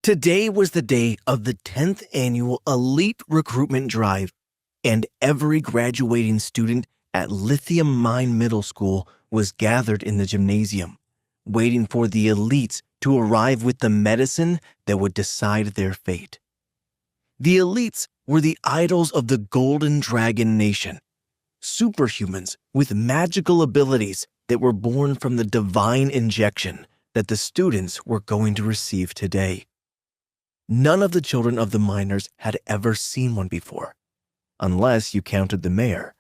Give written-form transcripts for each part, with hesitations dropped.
Today was the day of the 10th annual elite recruitment drive, and every graduating student at Lithium Mine Middle School was gathered in the gymnasium, waiting for the elites to arrive with the medicine that would decide their fate. The elites were the idols of the Golden Dragon Nation, superhumans with magical abilities that were born from the divine injection that the students were going to receive today. None of the children of the miners had ever seen one before, unless you counted the mayor,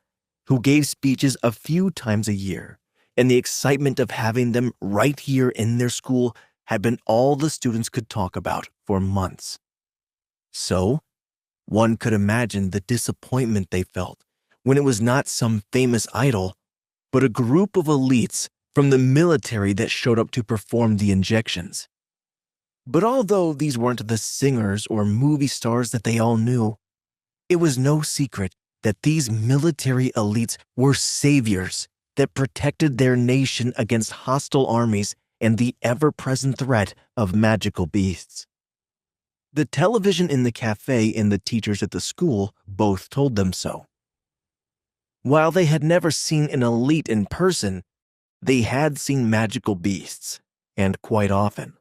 who gave speeches a few times a year, and the excitement of having them right here in their school had been all the students could talk about for months. So, one could imagine the disappointment they felt when it was not some famous idol, but a group of elites from the military that showed up to perform the injections. But although these weren't the singers or movie stars that they all knew, it was no secret that these military elites were saviors that protected their nation against hostile armies and the ever-present threat of magical beasts. The television in the cafe and the teachers at the school both told them so. While they had never seen an elite in person, they had seen magical beasts, and quite often.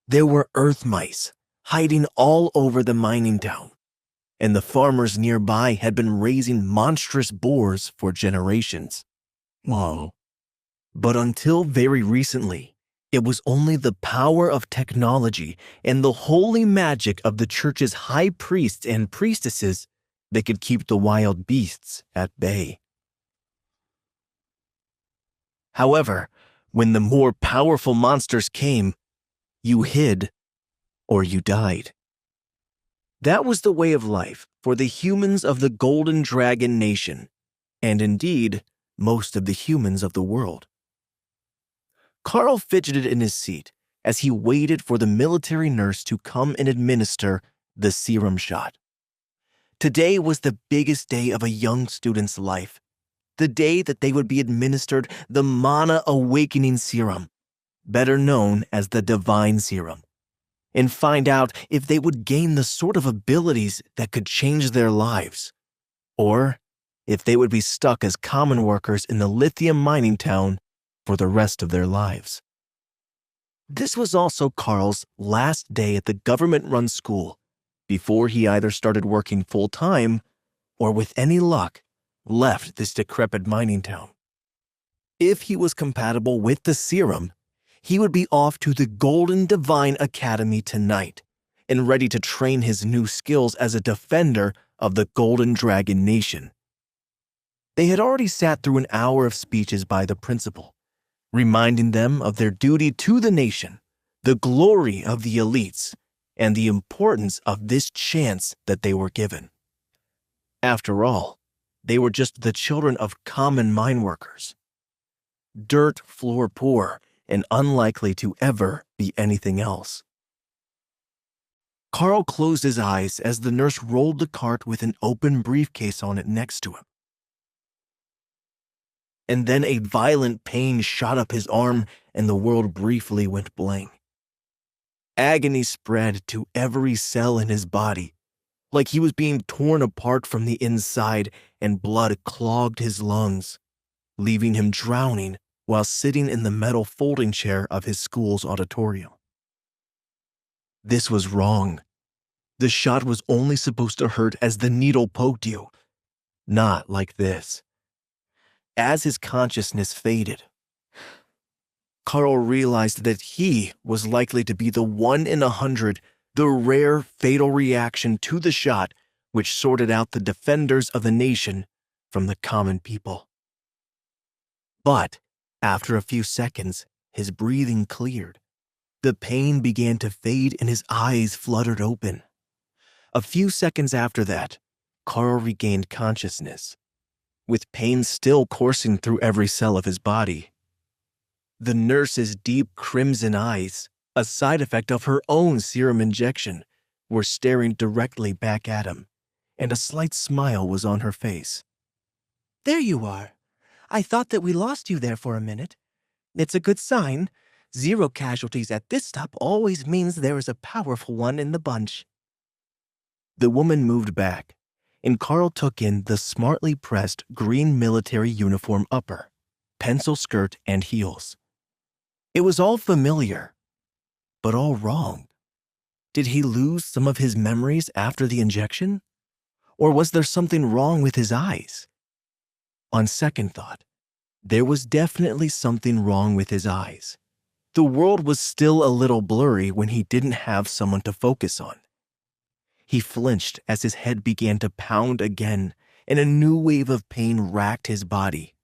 There were earth mice hiding all over the mining town, and the farmers nearby had been raising monstrous boars for generations. Whoa. But until very recently, it was only the power of technology and the holy magic of the church's high priests and priestesses that could keep the wild beasts at bay. However, when the more powerful monsters came, you hid or you died. That was the way of life for the humans of the Golden Dragon Nation, and indeed, most of the humans of the world. Karl fidgeted in his seat as he waited for the military nurse to come and administer the serum shot. Today was the biggest day of a young student's life, the day that they would be administered the Mana Awakening Serum, better known as the Divine Serum, and find out if they would gain the sort of abilities that could change their lives, or if they would be stuck as common workers in the lithium mining town for the rest of their lives. This was also Karl's last day at the government-run school before he either started working full-time or, with any luck, left this decrepit mining town. If he was compatible with the serum, he would be off to the Golden Divine Academy tonight and ready to train his new skills as a defender of the Golden Dragon Nation. They had already sat through an hour of speeches by the principal, reminding them of their duty to the nation, the glory of the elites, and the importance of this chance that they were given. After all, they were just the children of common mine workers, dirt floor poor and unlikely to ever be anything else. Karl closed his eyes as the nurse rolled the cart with an open briefcase on it next to him. And then a violent pain shot up his arm and the world briefly went blank. Agony spread to every cell in his body, like he was being torn apart from the inside, and blood clogged his lungs, leaving him drowning while sitting in the metal folding chair of his school's auditorium. This was wrong. The shot was only supposed to hurt as the needle poked you, not like this. As his consciousness faded, Karl realized that he was likely to be the 1 in 100, the rare fatal reaction to the shot which sorted out the defenders of the nation from the common people. But after a few seconds, his breathing cleared. The pain began to fade and his eyes fluttered open. A few seconds after that, Karl regained consciousness, with pain still coursing through every cell of his body. The nurse's deep crimson eyes, a side effect of her own serum injection, were staring directly back at him, and a slight smile was on her face. "There you are. I thought that we lost you there for a minute. It's a good sign. 0 casualties at this stop always means there is a powerful one in the bunch." The woman moved back, and Karl took in the smartly pressed green military uniform upper, pencil skirt, and heels. It was all familiar, but all wrong. Did he lose some of his memories after the injection? Or was there something wrong with his eyes? On second thought, there was definitely something wrong with his eyes. The world was still a little blurry when he didn't have someone to focus on. He flinched as his head began to pound again, and a new wave of pain racked his body.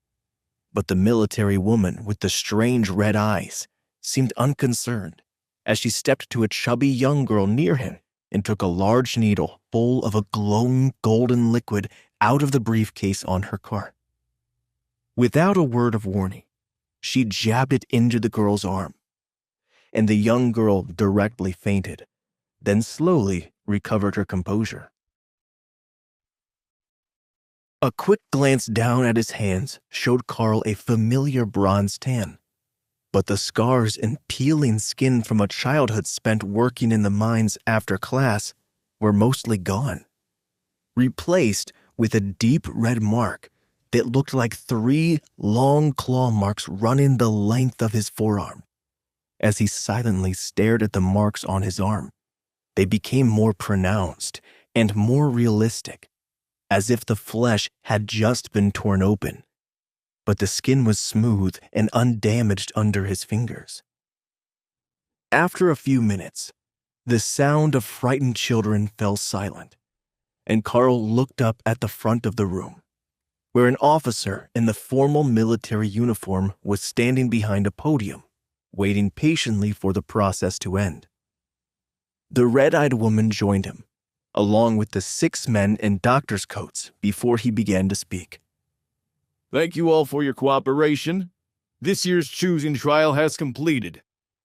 But the military woman with the strange red eyes seemed unconcerned as she stepped to a chubby young girl near him and took a large needle full of a glowing golden liquid out of the briefcase on her cart. Without a word of warning, she jabbed it into the girl's arm, and the young girl directly fainted, then slowly recovered her composure. A quick glance down at his hands showed Karl a familiar bronze tan, but the scars and peeling skin from a childhood spent working in the mines after class were mostly gone, replaced with a deep red mark that looked like 3 long claw marks running the length of his forearm. As he silently stared at the marks on his arm, they became more pronounced and more realistic, as if the flesh had just been torn open, but the skin was smooth and undamaged under his fingers. After a few minutes, the sound of frightened children fell silent, and Karl looked up at the front of the room, where an officer in the formal military uniform was standing behind a podium, waiting patiently for the process to end. The red-eyed woman joined him, along with the 6 men in doctor's coats, before he began to speak. "Thank you all for your cooperation. This year's choosing trial has completed,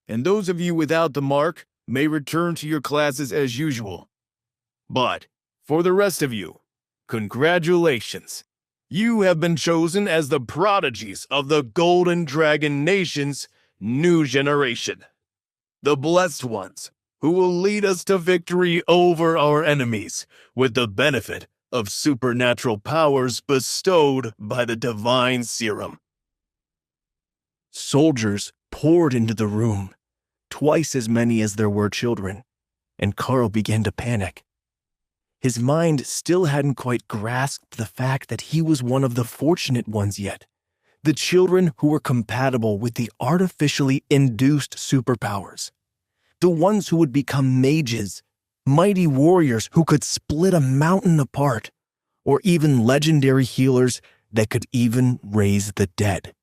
and those of you without the mark may return to your classes as usual. But for the rest of you, congratulations. You have been chosen as the prodigies of the Golden Dragon Nation's new generation, the blessed ones who will lead us to victory over our enemies with the benefit of supernatural powers bestowed by the divine serum." Soldiers poured into the room, twice as many as there were children, and Karl began to panic. His mind still hadn't quite grasped the fact that he was one of the fortunate ones yet, the children who were compatible with the artificially induced superpowers, the ones who would become mages, mighty warriors who could split a mountain apart, or even legendary healers that could even raise the dead.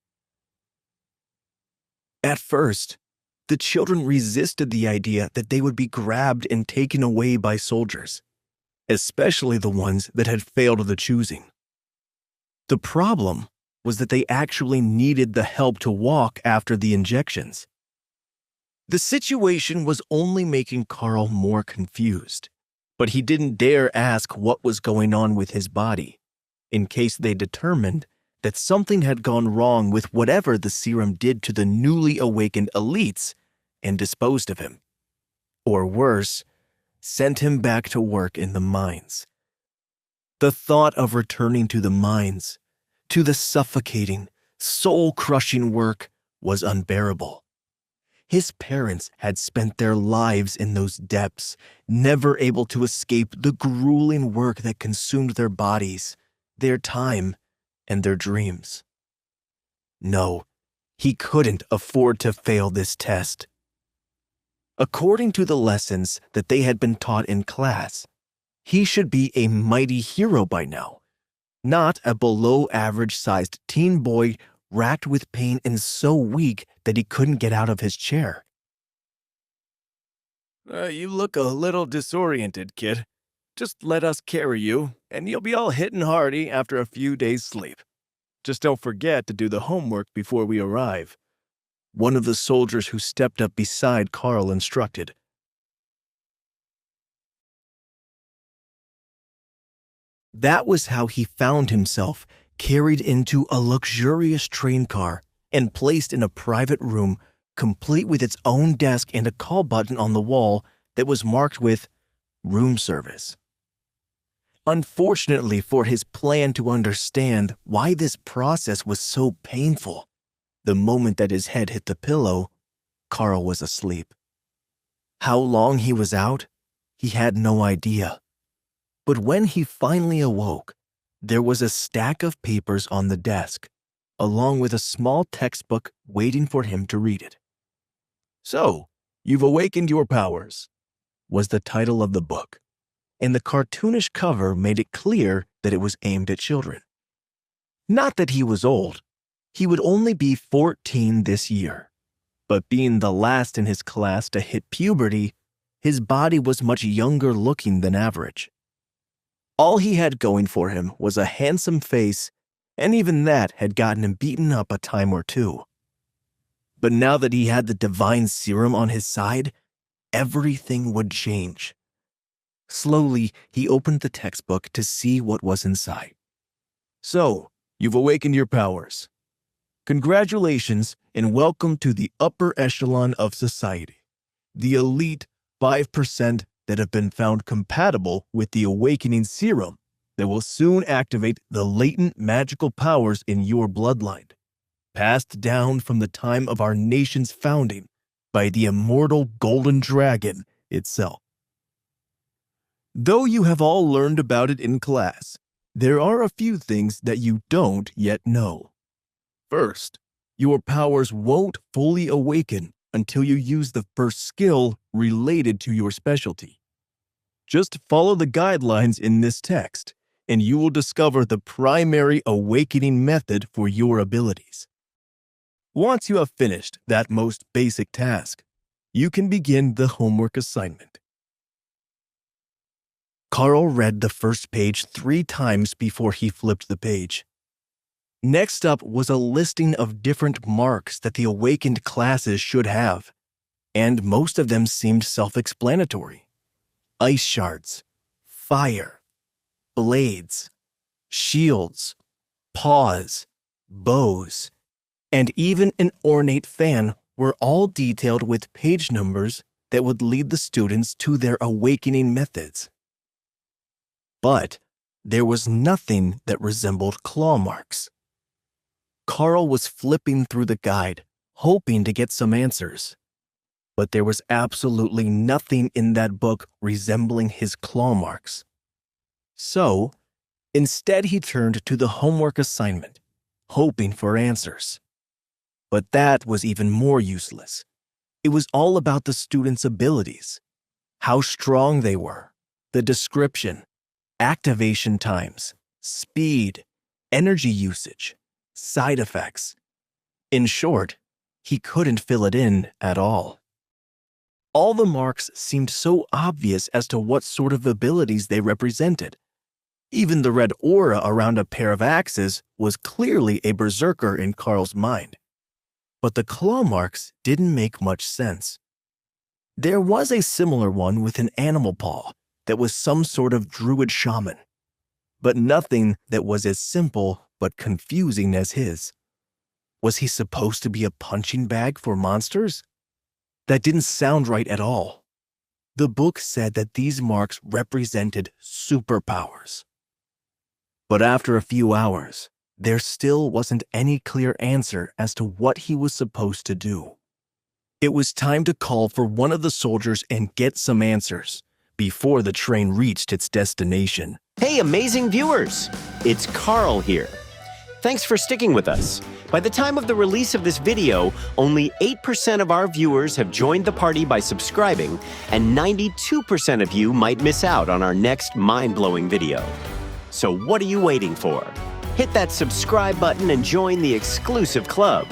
At first, the children resisted the idea that they would be grabbed and taken away by soldiers, especially the ones that had failed the choosing. The problem was that they actually needed the help to walk after the injections. The situation was only making Karl more confused, but he didn't dare ask what was going on with his body, in case they determined that something had gone wrong with whatever the serum did to the newly awakened elites and disposed of him. Or worse, sent him back to work in the mines. The thought of returning to the mines, to the suffocating, soul-crushing work, was unbearable. His parents had spent their lives in those depths, never able to escape the grueling work that consumed their bodies, their time, and their dreams. No, he couldn't afford to fail this test. According to the lessons that they had been taught in class, he should be a mighty hero by now, not a below-average-sized teen boy racked with pain and so weak that he couldn't get out of his chair. You look a little disoriented, kid. Just let us carry you, and you'll be all hit and hearty after a few days' sleep. Just don't forget to do the homework before we arrive," one of the soldiers who stepped up beside Karl instructed. That was how he found himself carried into a luxurious train car and placed in a private room complete with its own desk and a call button on the wall that was marked with room service. Unfortunately for his plan to understand why this process was so painful, the moment that his head hit the pillow, Karl was asleep. How long he was out, he had no idea. But when he finally awoke, there was a stack of papers on the desk, along with a small textbook waiting for him to read it. "So, you've awakened your powers," was the title of the book, and the cartoonish cover made it clear that it was aimed at children. Not that he was old. He would only be 14 this year, but being the last in his class to hit puberty, his body was much younger looking than average. All he had going for him was a handsome face, and even that had gotten him beaten up a time or two. But now that he had the divine serum on his side, everything would change. Slowly, he opened the textbook to see what was inside. "So, you've awakened your powers. Congratulations and welcome to the upper echelon of society, the elite 5% that have been found compatible with the awakening serum that will soon activate the latent magical powers in your bloodline, passed down from the time of our nation's founding by the immortal golden dragon itself. Though you have all learned about it in class, there are a few things that you don't yet know. First, your powers won't fully awaken until you use the first skill related to your specialty. Just follow the guidelines in this text, and you will discover the primary awakening method for your abilities. Once you have finished that most basic task, you can begin the homework assignment." Karl read the first page 3 times before he flipped the page. Next up was a listing of different marks that the awakened classes should have, and most of them seemed self-explanatory. Ice shards, fire, blades, shields, paws, bows, and even an ornate fan were all detailed with page numbers that would lead the students to their awakening methods. But there was nothing that resembled claw marks. Karl was flipping through the guide, hoping to get some answers. But there was absolutely nothing in that book resembling his claw marks. So, instead he turned to the homework assignment, hoping for answers. But that was even more useless. It was all about the students' abilities, how strong they were, the description, activation times, speed, energy usage, side effects. In short, he couldn't fill it in at all. All the marks seemed so obvious as to what sort of abilities they represented. Even the red aura around a pair of axes was clearly a berserker in Karl's mind. But the claw marks didn't make much sense. There was a similar one with an animal paw that was some sort of druid shaman, but nothing that was as simple but confusing as his. Was he supposed to be a punching bag for monsters? That didn't sound right at all. The book said that these marks represented superpowers. But after a few hours, there still wasn't any clear answer as to what he was supposed to do. It was time to call for one of the soldiers and get some answers before the train reached its destination. Hey, amazing viewers! It's Karl here. Thanks for sticking with us. By the time of the release of this video, only 8% of our viewers have joined the party by subscribing, and 92% of you might miss out on our next mind-blowing video. So what are you waiting for? Hit that subscribe button and join the exclusive club.